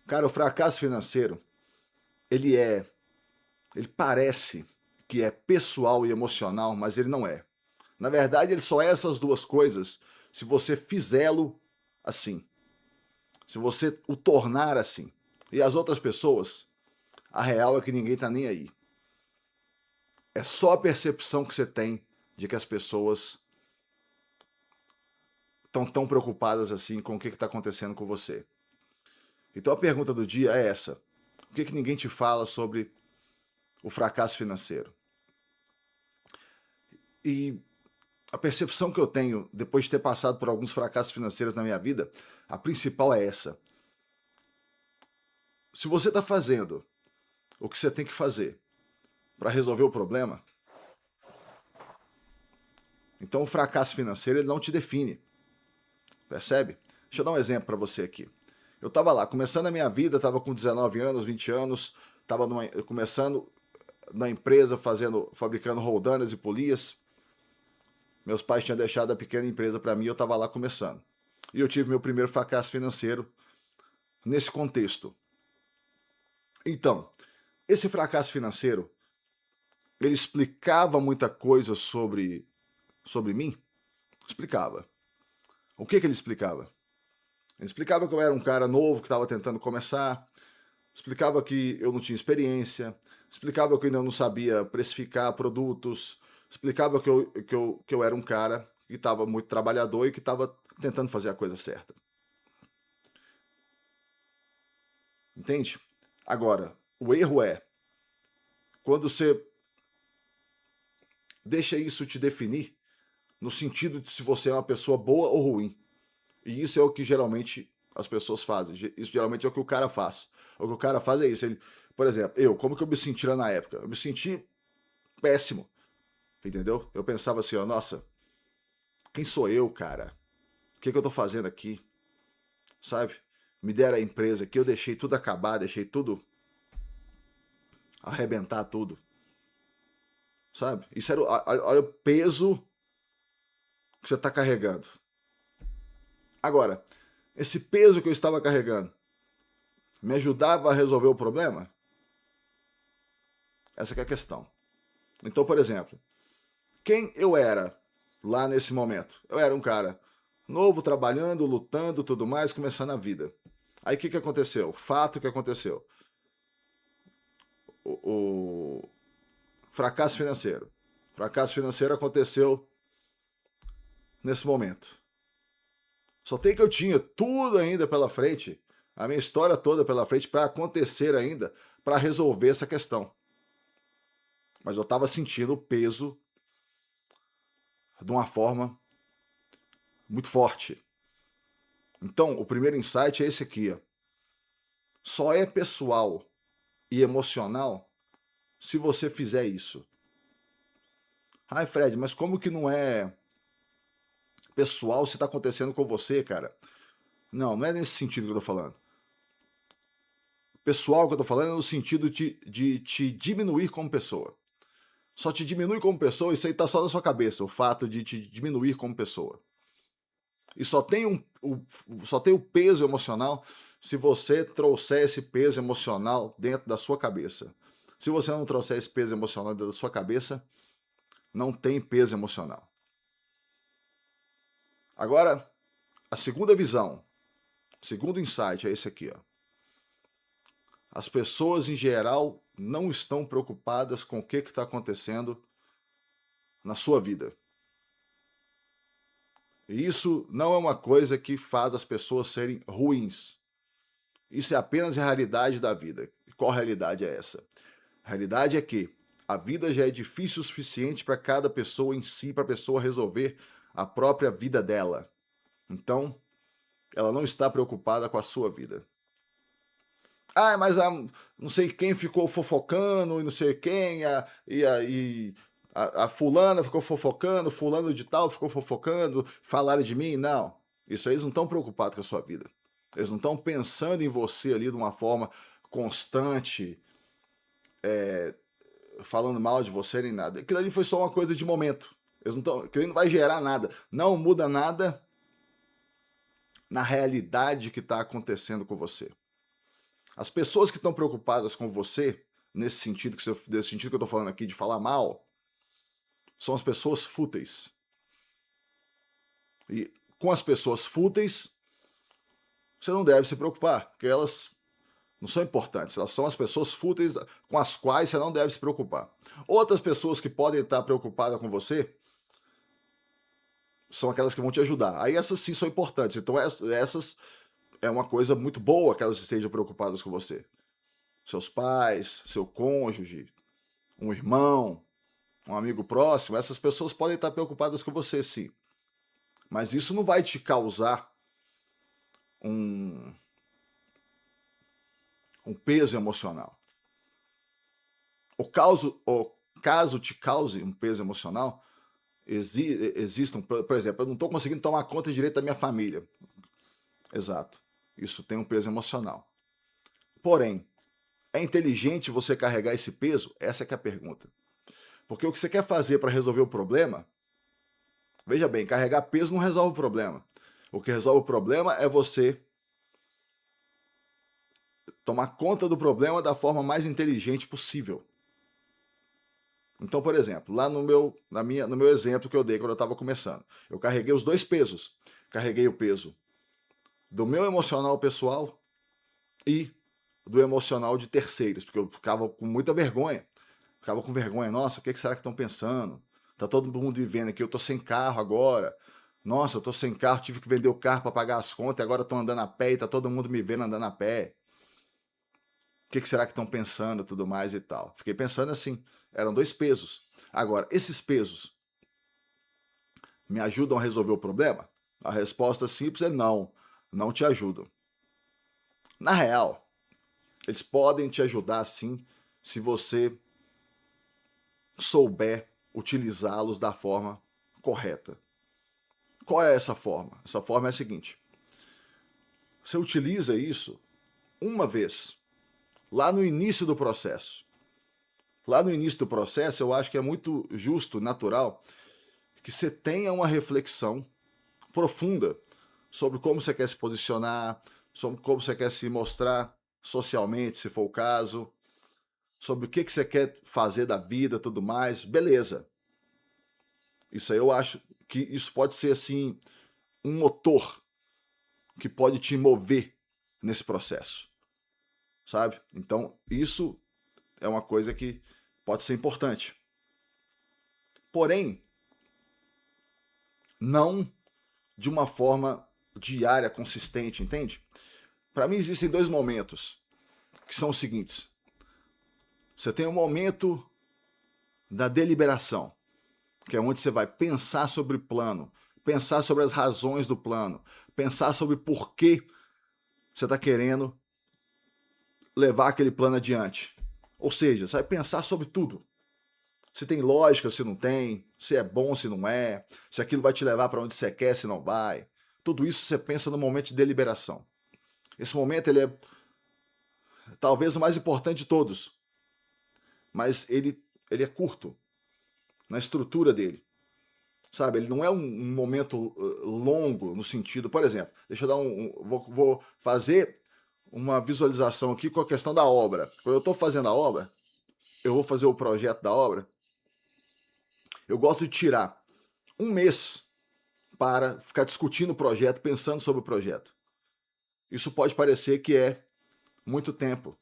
Cara, o fracasso financeiro, ele parece que é pessoal e emocional, mas ele não é. Na verdade, ele só é essas duas coisas se você fizê-lo assim, se você o tornar assim. E as outras pessoas, a real é que ninguém tá nem aí. É só a percepção que você tem de que as pessoas estão tão preocupadas assim com o que está acontecendo com você. Então a pergunta do dia é essa: por que ninguém te fala sobre o fracasso financeiro? E a percepção que eu tenho depois de ter passado por alguns fracassos financeiros na minha vida, a principal é essa: se você está fazendo o que você tem que fazer para resolver o problema, então o fracasso financeiro ele não te define, percebe? Deixa eu dar um exemplo para você aqui. Eu estava lá, começando a minha vida, estava com 19 anos, 20 anos, estava começando na empresa, fabricando roldanas e polias. Meus pais tinham deixado a pequena empresa para mim e eu estava lá começando. E eu tive meu primeiro fracasso financeiro nesse contexto. Então, esse fracasso financeiro, ele explicava muita coisa sobre mim? Explicava. O que ele explicava? Ele explicava que eu era um cara novo que estava tentando começar, explicava que eu não tinha experiência, explicava que eu ainda não sabia precificar produtos, explicava que eu era um cara que estava muito trabalhador e que estava tentando fazer a coisa certa. Entende? Agora, o erro é quando você deixa isso te definir no sentido de se você é uma pessoa boa ou ruim. E isso é o que geralmente as pessoas fazem. Isso geralmente é o que o cara faz. O que o cara faz é isso. Ele, por exemplo, como que eu me senti lá na época? Eu me senti péssimo. Entendeu? Eu pensava assim, ó, nossa, quem sou eu, cara? O que eu tô fazendo aqui? Sabe? Me deram a empresa aqui, eu deixei tudo acabar, deixei tudo arrebentar tudo. Sabe? Isso era, olha o peso que você está carregando. Agora, esse peso que eu estava carregando me ajudava a resolver o problema? Essa que é a questão. Então, por exemplo, quem eu era lá nesse momento? Eu era um cara novo, trabalhando, lutando, tudo mais, começando a vida. Aí o que aconteceu? Fato que aconteceu. O fracasso financeiro. O fracasso financeiro aconteceu nesse momento. Só tem que eu tinha tudo ainda pela frente, a minha história toda pela frente para acontecer ainda, para resolver essa questão. Mas eu estava sentindo o peso de uma forma muito forte. Então, o primeiro insight é esse aqui. Ó. Só é pessoal e emocional se você fizer isso. Ai, Fred, mas como que não é pessoal se está acontecendo com você, cara? Não, não é nesse sentido que eu tô falando. Pessoal que eu tô falando é no sentido de te diminuir como pessoa. Só te diminui como pessoa, isso aí tá só na sua cabeça, o fato de te diminuir como pessoa. E só tem o peso emocional se você trouxer esse peso emocional dentro da sua cabeça. Se você não trouxer esse peso emocional dentro da sua cabeça, não tem peso emocional. Agora, a segunda visão, o segundo insight é esse aqui. Ó. As pessoas em geral não estão preocupadas com o que está acontecendo na sua vida. E isso não é uma coisa que faz as pessoas serem ruins. Isso é apenas a realidade da vida. E qual realidade é essa? A realidade é que a vida já é difícil o suficiente para cada pessoa em si, para a pessoa resolver a própria vida dela. Então, ela não está preocupada com a sua vida. Ah, mas não sei quem ficou fofocando e não sei quem, a fulana ficou fofocando, fulano de tal ficou fofocando, falaram de mim. Não, isso aí eles não estão preocupados com a sua vida. Eles não estão pensando em você ali de uma forma constante, falando mal de você nem nada. Aquilo ali foi só uma coisa de momento. Aquilo ali não vai gerar nada. Não muda nada na realidade que está acontecendo com você. As pessoas que estão preocupadas com você, nesse sentido desse sentido que eu estou falando aqui de falar mal, são as pessoas fúteis. E com as pessoas fúteis, você não deve se preocupar, porque elas não são importantes, elas são as pessoas fúteis com as quais você não deve se preocupar. Outras pessoas que podem estar preocupadas com você são aquelas que vão te ajudar. Aí essas sim são importantes, então essas é uma coisa muito boa que elas estejam preocupadas com você. Seus pais, seu cônjuge, um irmão, um amigo próximo, essas pessoas podem estar preocupadas com você, sim. Mas isso não vai te causar um peso emocional. O caso te cause um peso emocional, existam, por exemplo, eu não estou conseguindo tomar conta direito da minha família. Exato. Isso tem um peso emocional. Porém, é inteligente você carregar esse peso? Essa é que é a pergunta. Porque o que você quer fazer para resolver o problema, veja bem, carregar peso não resolve o problema. O que resolve o problema é você tomar conta do problema da forma mais inteligente possível. Então, por exemplo, lá no meu exemplo que eu dei quando eu estava começando, eu carreguei os dois pesos. Carreguei o peso do meu emocional pessoal e do emocional de terceiros, porque eu ficava com muita vergonha. Ficava com vergonha, nossa, o que será que estão pensando? Tá todo mundo vivendo aqui, eu tô sem carro agora. Nossa, eu tô sem carro, tive que vender o carro para pagar as contas, e agora eu tô andando a pé e tá todo mundo me vendo andando a pé. O que será que estão pensando, tudo mais e tal. Fiquei pensando assim, eram dois pesos. Agora, esses pesos me ajudam a resolver o problema? A resposta simples é não, não te ajudam. Na real, eles podem te ajudar sim, se você souber utilizá-los da forma correta. Qual é essa forma? Essa forma é a seguinte: você utiliza isso uma vez, lá no início do processo. Lá no início do processo, eu acho que é muito justo, natural, que você tenha uma reflexão profunda sobre como você quer se posicionar, sobre como você quer se mostrar socialmente, se for o caso, sobre o que você quer fazer da vida, tudo mais. Beleza. Isso aí eu acho que isso pode ser assim um motor que pode te mover nesse processo, sabe? Então, isso é uma coisa que pode ser importante. Porém, não de uma forma diária, consistente, entende? Para mim existem dois momentos, que são os seguintes. Você tem um momento da deliberação, que é onde você vai pensar sobre o plano, pensar sobre as razões do plano, pensar sobre por que você está querendo levar aquele plano adiante. Ou seja, você vai pensar sobre tudo. Se tem lógica, se não tem, se é bom, se não é, se aquilo vai te levar para onde você quer, se não vai. Tudo isso você pensa no momento de deliberação. Esse momento ele é talvez o mais importante de todos, mas ele é curto na estrutura dele. Sabe, ele não é um momento longo no sentido, por exemplo, deixa eu dar vou fazer uma visualização aqui com a questão da obra. Quando eu estou fazendo a obra, eu vou fazer o projeto da obra, eu gosto de tirar um mês para ficar discutindo o projeto, pensando sobre o projeto. Isso pode parecer que é muito tempo.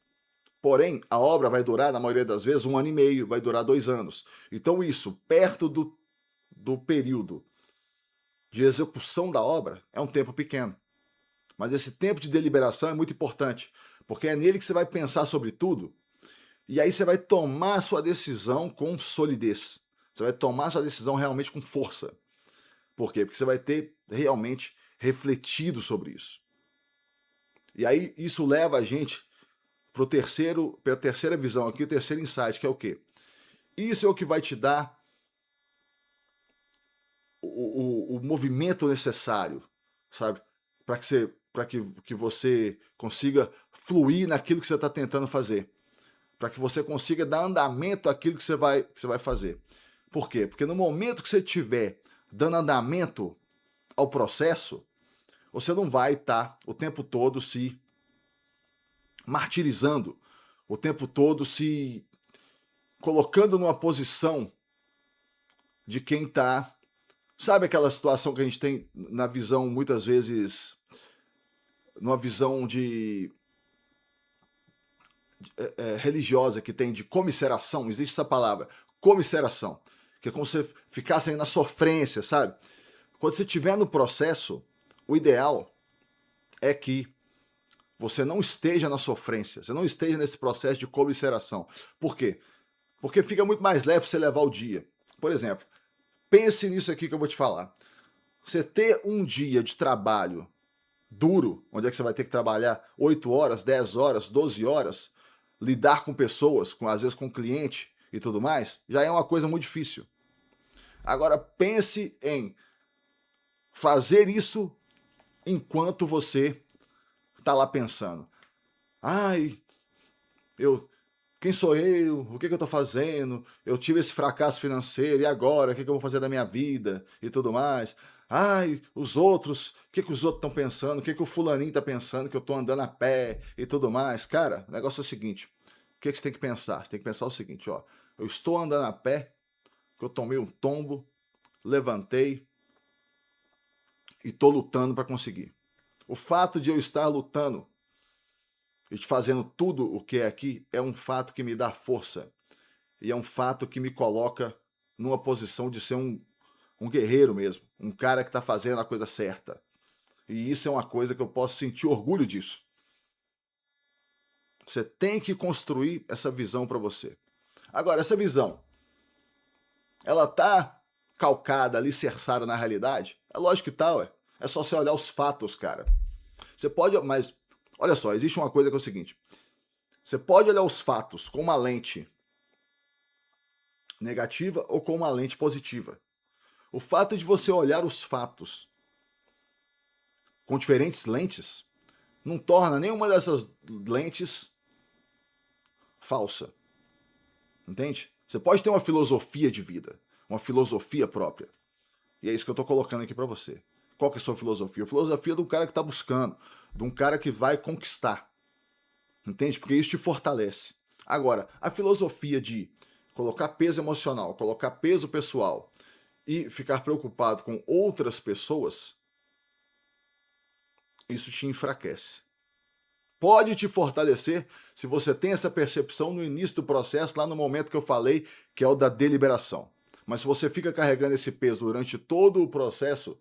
Porém, a obra vai durar, na maioria das vezes, 1 ano e meio, vai durar 2 anos. Então, isso, perto do período de execução da obra, é um tempo pequeno. Mas esse tempo de deliberação é muito importante, porque é nele que você vai pensar sobre tudo, e aí você vai tomar a sua decisão com solidez. Você vai tomar a sua decisão realmente com força. Por quê? Porque você vai ter realmente refletido sobre isso. E aí isso leva a gente para a terceira visão aqui, o terceiro insight, que é o quê? Isso é o que vai te dar o movimento necessário, sabe? Para que você consiga fluir naquilo que você está tentando fazer. Para que você consiga dar andamento àquilo que você vai fazer. Por quê? Porque no momento que você estiver dando andamento ao processo, você não vai estar o tempo todo se martirizando o tempo todo, se colocando numa posição de quem tá... Sabe aquela situação que a gente tem na visão, muitas vezes, numa visão religiosa que tem de comisseração? Existe essa palavra, comisseração, que é como se você ficasse aí na sofrência, sabe? Quando você estiver no processo, o ideal é que você não esteja na sofrência, você não esteja nesse processo de comisseração. Por quê? Porque fica muito mais leve para você levar o dia. Por exemplo, pense nisso aqui que eu vou te falar. Você ter um dia de trabalho duro, onde é que você vai ter que trabalhar 8 horas, 10 horas, 12 horas, lidar com pessoas, às vezes com cliente e tudo mais, já é uma coisa muito difícil. Agora pense em fazer isso enquanto você tá lá pensando. Ai, quem sou eu? O que eu tô fazendo? Eu tive esse fracasso financeiro, e agora? O que eu vou fazer da minha vida? E tudo mais. Ai, os outros, o que os outros estão pensando? O que o fulaninho tá pensando? Que eu tô andando a pé e tudo mais. Cara, o negócio é o seguinte. O que você tem que pensar? Você tem que pensar o seguinte, ó. Eu estou andando a pé, que eu tomei um tombo, levantei e tô lutando para conseguir. O fato de eu estar lutando e fazendo tudo o que é aqui é um fato que me dá força. E é um fato que me coloca numa posição de ser um guerreiro mesmo. Um cara que está fazendo a coisa certa. E isso é uma coisa que eu posso sentir orgulho disso. Você tem que construir essa visão para você. Agora, essa visão, ela tá calcada, alicerçada na realidade? É lógico que tá, ué. É só você olhar os fatos, cara. Você pode, mas olha só, existe uma coisa que é o seguinte. Você pode olhar os fatos com uma lente negativa ou com uma lente positiva. O fato de você olhar os fatos com diferentes lentes não torna nenhuma dessas lentes falsa. Entende? Você pode ter uma filosofia de vida, uma filosofia própria. E é isso que eu estou colocando aqui para você. Qual que é a sua filosofia? A filosofia de um cara que está buscando, de um cara que vai conquistar. Entende? Porque isso te fortalece. Agora, a filosofia de colocar peso emocional, colocar peso pessoal e ficar preocupado com outras pessoas, isso te enfraquece. Pode te fortalecer se você tem essa percepção no início do processo, lá no momento que eu falei, que é o da deliberação. Mas se você fica carregando esse peso durante todo o processo,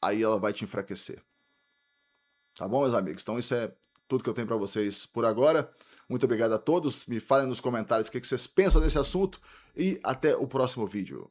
aí ela vai te enfraquecer. Tá bom, meus amigos? Então isso é tudo que eu tenho para vocês por agora. Muito obrigado a todos. Me falem nos comentários o que vocês pensam desse assunto e até o próximo vídeo.